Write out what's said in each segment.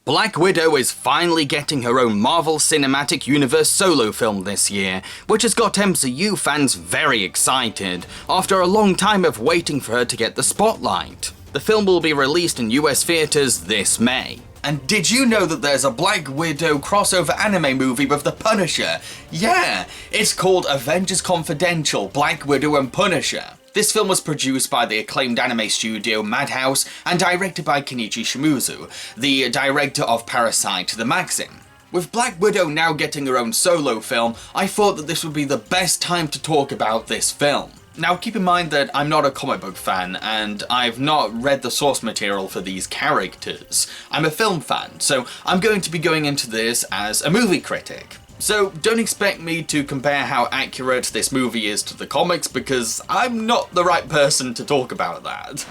Black Widow is finally getting her own Marvel Cinematic Universe solo film this year, which has got MCU fans very excited, after a long time of waiting for her to get the spotlight. The film will be released in US theaters this May. And did you know that there's a Black Widow crossover anime movie with the Punisher? Yeah, it's called Avengers Confidential, Black Widow and Punisher. This film was produced by the acclaimed anime studio Madhouse and directed by Kenichi Shimizu, the director of Parasite: The Maxim. With Black Widow now getting her own solo film, I thought that this would be the best time to talk about this film. Now keep in mind that I'm not a comic book fan, and I've not read the source material for these characters. I'm a film fan, so I'm going to be going into this as a movie critic. So don't expect me to compare how accurate this movie is to the comics, because I'm not the right person to talk about that.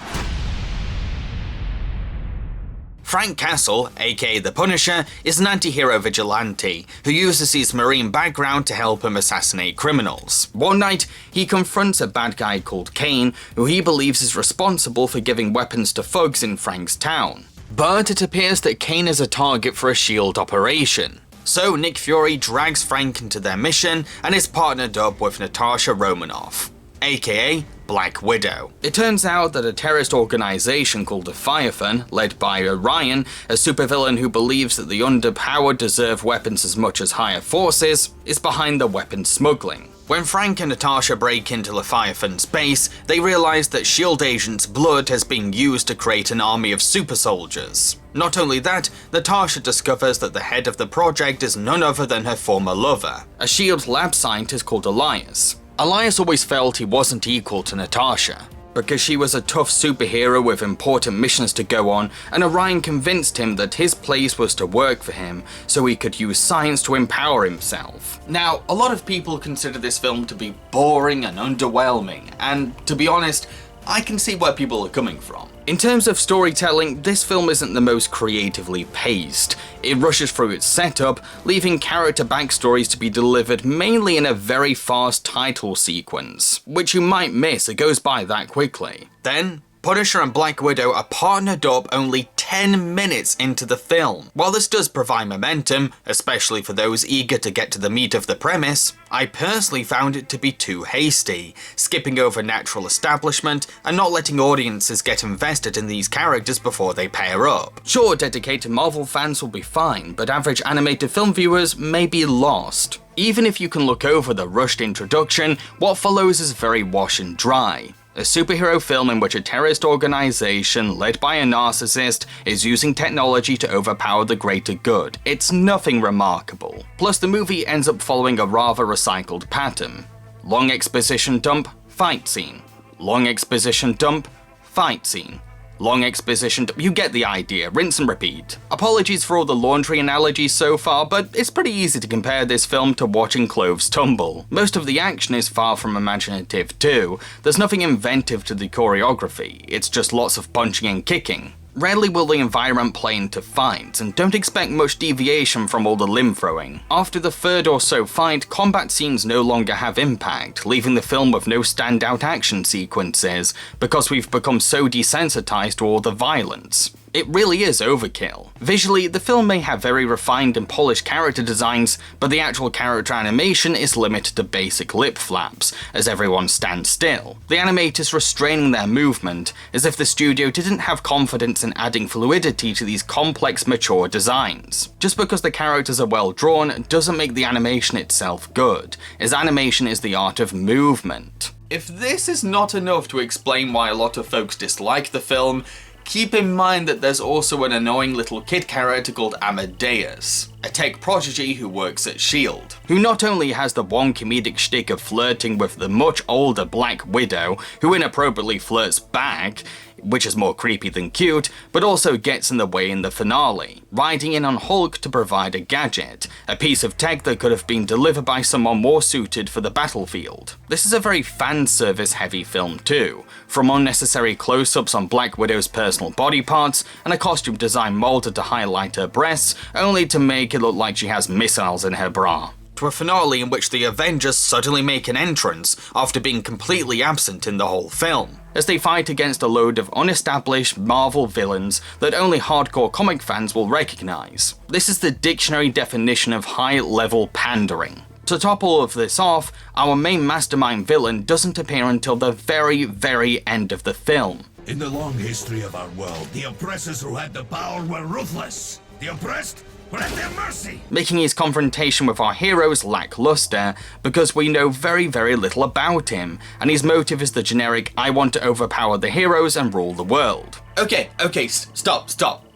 Frank Castle, aka the Punisher, is an anti-hero vigilante who uses his marine background to help him assassinate criminals. One night, he confronts a bad guy called Kane, who he believes is responsible for giving weapons to thugs in Frank's town. But it appears that Kane is a target for a SHIELD operation. So Nick Fury drags Frank into their mission and is partnered up with Natasha Romanoff, aka Black Widow. It turns out that a terrorist organization called the Firefan, led by Orion, a supervillain who believes that the underpowered deserve weapons as much as higher forces, is behind the weapons smuggling. When Frank and Natasha break into Leviathan's base, they realize that SHIELD agents' blood has been used to create an army of super soldiers. Not only that, Natasha discovers that the head of the project is none other than her former lover, a SHIELD lab scientist called Elias. Elias always felt he wasn't equal to Natasha, because she was a tough superhero with important missions to go on, and Orion convinced him that his place was to work for him, so he could use science to empower himself. Now, a lot of people consider this film to be boring and underwhelming, and to be honest, I can see where people are coming from. In terms of storytelling, this film isn't the most creatively paced. It rushes through its setup, leaving character backstories to be delivered mainly in a very fast title sequence, which you might miss, it goes by that quickly. Then, Punisher and Black Widow are partnered up only 10 minutes into the film. While this does provide momentum, especially for those eager to get to the meat of the premise, I personally found it to be too hasty, skipping over natural establishment and not letting audiences get invested in these characters before they pair up. Sure, dedicated Marvel fans will be fine, but average animated film viewers may be lost. Even if you can look over the rushed introduction, what follows is very wash and dry. A superhero film in which a terrorist organization led by a narcissist is using technology to overpower the greater good. It's nothing remarkable. Plus, the movie ends up following a rather recycled pattern. Long exposition dump, fight scene. Long exposition dump, fight scene. Long exposition dump, you get the idea, rinse and repeat. Apologies for all the laundry analogies so far, but it's pretty easy to compare this film to watching clothes tumble. Most of the action is far from imaginative too. There's nothing inventive to the choreography, it's just lots of punching and kicking. Rarely will the environment play into fights, and don't expect much deviation from all the limb throwing. After the third or so fight, combat scenes no longer have impact, leaving the film with no standout action sequences, because we've become so desensitized to all the violence. It really is overkill. Visually, the film may have very refined and polished character designs, but the actual character animation is limited to basic lip flaps, as everyone stands still. The animators restraining their movement, as if the studio didn't have confidence in adding fluidity to these complex, mature designs. Just because the characters are well drawn doesn't make the animation itself good, as animation is the art of movement. If this is not enough to explain why a lot of folks dislike the film, keep in mind that there's also an annoying little kid character called Amadeus, a tech prodigy who works at SHIELD, who not only has the one comedic shtick of flirting with the much older Black Widow, who inappropriately flirts back, which is more creepy than cute, but also gets in the way in the finale, riding in on Hulk to provide a gadget, a piece of tech that could have been delivered by someone more suited for the battlefield. This is a very fan service heavy film too, from unnecessary close-ups on Black Widow's personal body parts and a costume design molded to highlight her breasts, only to make it look like she has missiles in her bra. to a finale in which the Avengers suddenly make an entrance after being completely absent in the whole film, as they fight against a load of unestablished Marvel villains that only hardcore comic fans will recognise. This is the dictionary definition of high-level pandering. To top all of this off, our main mastermind villain doesn't appear until the very end of the film. In the long history of our world, the oppressors who had the power were ruthless. The oppressed were at their mercy. Making his confrontation with our heroes lackluster, because we know very little about him, and his motive is the generic "I want to overpower the heroes and rule the world." Okay, stop.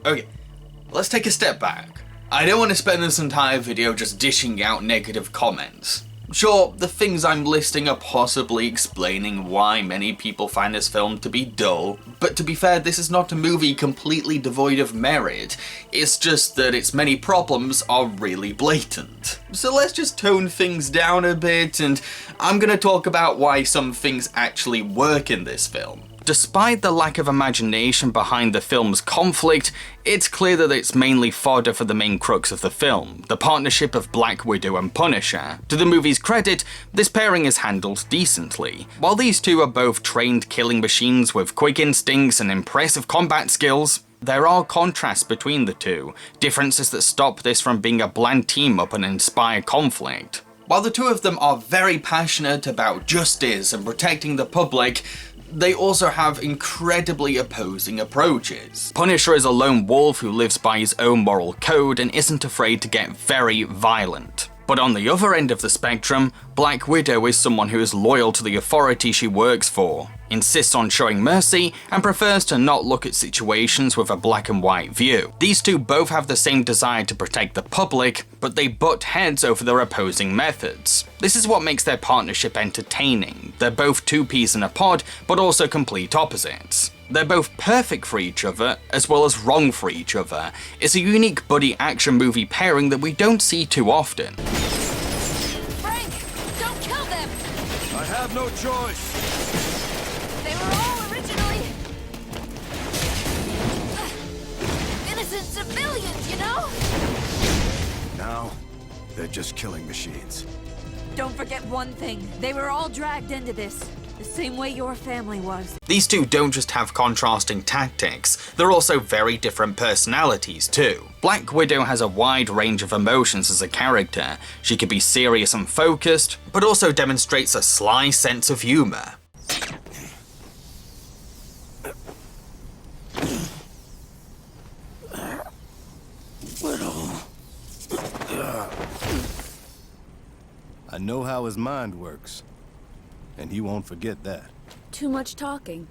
Okay, let's take a step back. I don't want to spend this entire video just dishing out negative comments. Sure, the things I'm listing are possibly explaining why many people find this film to be dull, but to be fair, this is not a movie completely devoid of merit. It's just that its many problems are really blatant. So let's just tone things down a bit, and I'm gonna talk about why some things actually work in this film. Despite the lack of imagination behind the film's conflict, it's clear that it's mainly fodder for the main crux of the film, the partnership of Black Widow and Punisher. To the movie's credit, this pairing is handled decently. While these two are both trained killing machines with quick instincts and impressive combat skills, there are contrasts between the two, differences that stop this from being a bland team-up and inspire conflict. While the two of them are very passionate about justice and protecting the public, they also have incredibly opposing approaches. Punisher is a lone wolf who lives by his own moral code and isn't afraid to get very violent. But on the other end of the spectrum, Black Widow is someone who is loyal to the authority she works for, insists on showing mercy, and prefers to not look at situations with a black and white view. These two both have the same desire to protect the public, but they butt heads over their opposing methods. This is what makes their partnership entertaining. They're both two peas in a pod, but also complete opposites. They're both perfect for each other, as well as wrong for each other. It's a unique buddy action movie pairing that we don't see too often. Frank, don't kill them! I have no choice. They were all originally innocent civilians, you know? Now, they're just killing machines. Don't forget one thing. They were all dragged into this, the same way your family was. These two don't just have contrasting tactics, they're also very different personalities too. Black Widow has a wide range of emotions as a character. She can be serious and focused, but also demonstrates a sly sense of humor. I know how his mind works, and he won't forget that. Too much talking.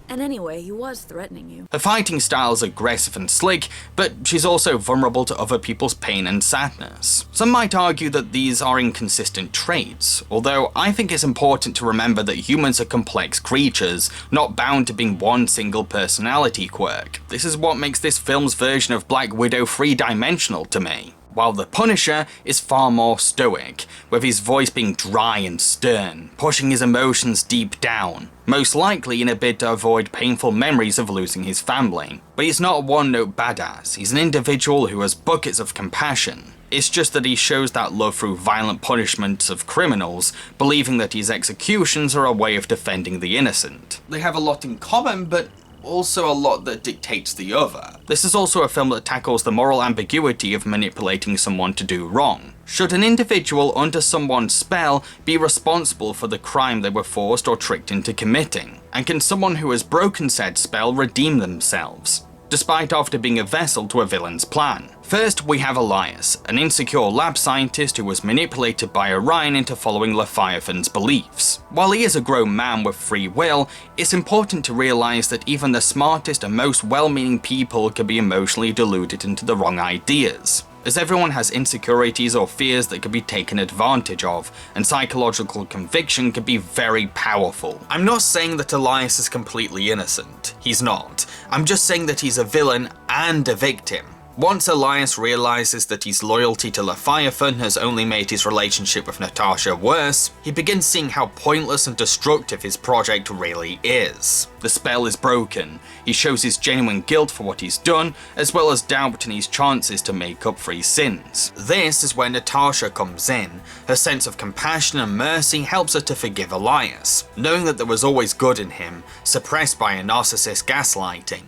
And anyway, he was threatening you. Her fighting style is aggressive and slick, but she's also vulnerable to other people's pain and sadness. Some might argue that these are inconsistent traits, although I think it's important to remember that humans are complex creatures, not bound to being one single personality quirk. This is what makes this film's version of Black Widow three-dimensional to me. While the Punisher is far more stoic, with his voice being dry and stern, pushing his emotions deep down, most likely in a bid to avoid painful memories of losing his family. But he's not a one-note badass, he's an individual who has buckets of compassion. It's just that he shows that love through violent punishments of criminals, believing that his executions are a way of defending the innocent. They have a lot in common, but also a lot that dictates the other. This is also a film that tackles the moral ambiguity of manipulating someone to do wrong. Should an individual under someone's spell be responsible for the crime they were forced or tricked into committing? And can someone who has broken said spell redeem themselves, despite often being a vessel to a villain's plan? First, we have Elias, an insecure lab scientist who was manipulated by Orion into following Leviathan's beliefs. While he is a grown man with free will, it's important to realize that even the smartest and most well-meaning people can be emotionally deluded into the wrong ideas, as everyone has insecurities or fears that can be taken advantage of, and psychological conviction can be very powerful. I'm not saying that Elias is completely innocent. He's not. I'm just saying that he's a villain and a victim. Once Elias realizes that his loyalty to Leviathan has only made his relationship with Natasha worse, he begins seeing how pointless and destructive his project really is. The spell is broken, he shows his genuine guilt for what he's done, as well as doubt in his chances to make up for his sins. This is where Natasha comes in. Her sense of compassion and mercy helps her to forgive Elias, knowing that there was always good in him, suppressed by a narcissist gaslighting.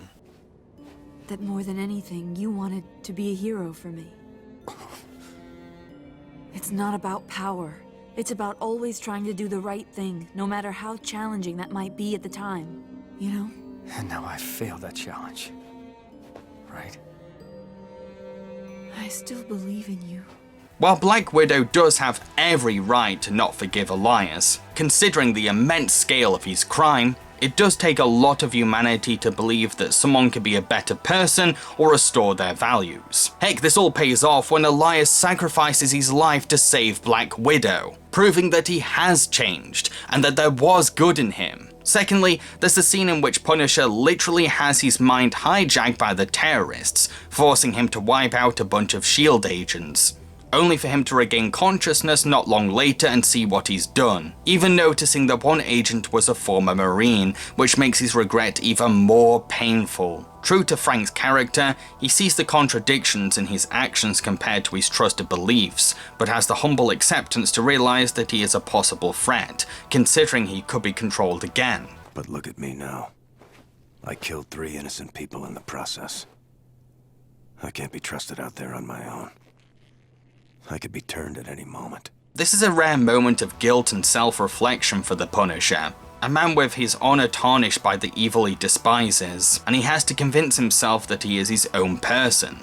That more than anything, you wanted to be a hero for me. It's not about power. It's about always trying to do the right thing, no matter how challenging that might be at the time. You know? And now I failed that challenge. Right? I still believe in you. While Black Widow does have every right to not forgive Elias, considering the immense scale of his crime, it does take a lot of humanity to believe that someone could be a better person or restore their values. Heck, this all pays off when Elias sacrifices his life to save Black Widow, proving that he has changed and that there was good in him. Secondly, there's the scene in which Punisher literally has his mind hijacked by the terrorists, forcing him to wipe out a bunch of S.H.I.E.L.D. agents, only for him to regain consciousness not long later and see what he's done, even noticing that one agent was a former Marine, which makes his regret even more painful. True to Frank's character, he sees the contradictions in his actions compared to his trusted beliefs, but has the humble acceptance to realize that he is a possible threat, considering he could be controlled again. But look at me now. I killed 3 innocent people in the process. I can't be trusted out there on my own. I could be turned at any moment. This is a rare moment of guilt and self-reflection for the Punisher. A man with his honor tarnished by the evil he despises, and he has to convince himself that he is his own person.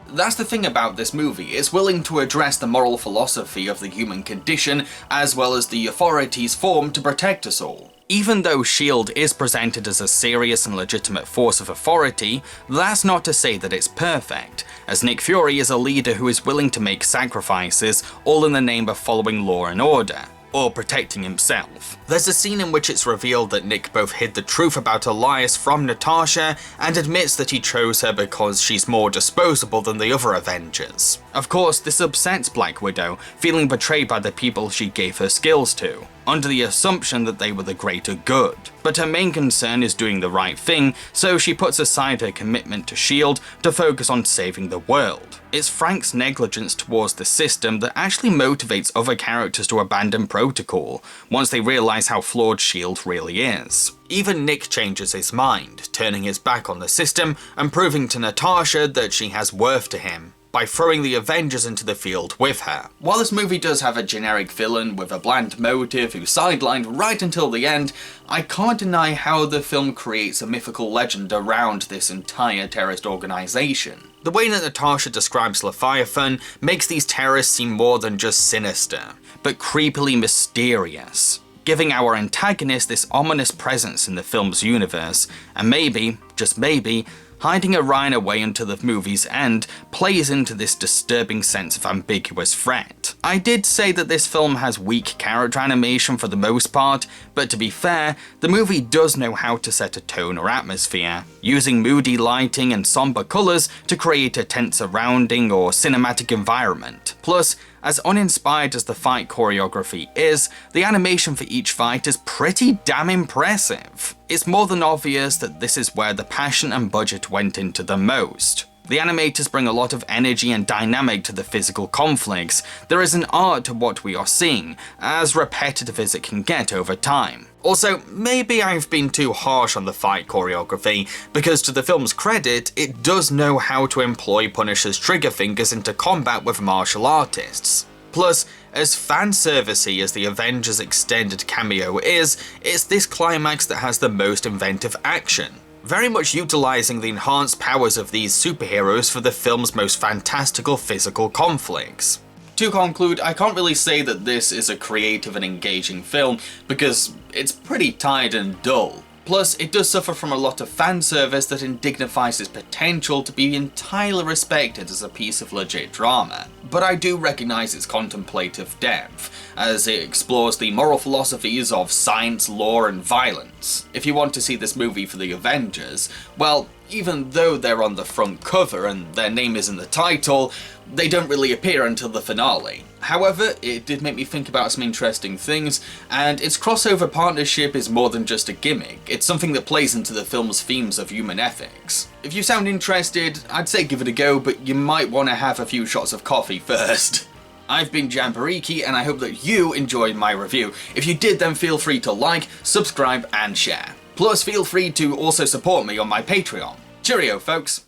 That's the thing about this movie, it's willing to address the moral philosophy of the human condition, as well as the authorities formed to protect us all. Even though S.H.I.E.L.D. is presented as a serious and legitimate force of authority, that's not to say that it's perfect, as Nick Fury is a leader who is willing to make sacrifices, all in the name of following law and order, or protecting himself. There's a scene in which it's revealed that Nick both hid the truth about Elias from Natasha and admits that he chose her because she's more disposable than the other Avengers. Of course, this upsets Black Widow, feeling betrayed by the people she gave her skills to, under the assumption that they were the greater good. But her main concern is doing the right thing, so she puts aside her commitment to S.H.I.E.L.D. to focus on saving the world. It's Frank's negligence towards the system that actually motivates other characters to abandon protocol, once they realize how flawed S.H.I.E.L.D. really is. Even Nick changes his mind, turning his back on the system and proving to Natasha that she has worth to him, by throwing the Avengers into the field with her. While this movie does have a generic villain with a bland motive who's sidelined right until the end, I can't deny how the film creates a mythical legend around this entire terrorist organization. The way that Natasha describes Leviathan makes these terrorists seem more than just sinister, but creepily mysterious, giving our antagonist this ominous presence in the film's universe, and maybe, just maybe, hiding Orion away until the movie's end plays into this disturbing sense of ambiguous threat. I did say that this film has weak character animation for the most part, but to be fair, the movie does know how to set a tone or atmosphere, using moody lighting and somber colours to create a tense surrounding or cinematic environment. Plus, as uninspired as the fight choreography is, the animation for each fight is pretty damn impressive. It's more than obvious that this is where the passion and budget went into the most. The animators bring a lot of energy and dynamic to the physical conflicts. There is an art to what we are seeing, as repetitive as it can get over time. Also, maybe I've been too harsh on the fight choreography, because to the film's credit, it does know how to employ Punisher's trigger fingers into combat with martial artists. Plus, as fanservice-y as the Avengers extended cameo is, it's this climax that has the most inventive action, very much utilising the enhanced powers of these superheroes for the film's most fantastical physical conflicts. To conclude, I can't really say that this is a creative and engaging film, because it's pretty tired and dull. Plus, it does suffer from a lot of fan service that indignifies its potential to be entirely respected as a piece of legit drama. But I do recognise its contemplative depth, as it explores the moral philosophies of science, law, and violence. If you want to see this movie for the Avengers, well, even though they're on the front cover and their name is in the title, they don't really appear until the finale. However, it did make me think about some interesting things, and its crossover partnership is more than just a gimmick. It's something that plays into the film's themes of human ethics. If you sound interested, I'd say give it a go, but you might want to have a few shots of coffee first. I've been Jamboriki, and I hope that you enjoyed my review. If you did, then feel free to like, subscribe, and share. Plus, feel free to also support me on my Patreon. Cheerio, folks!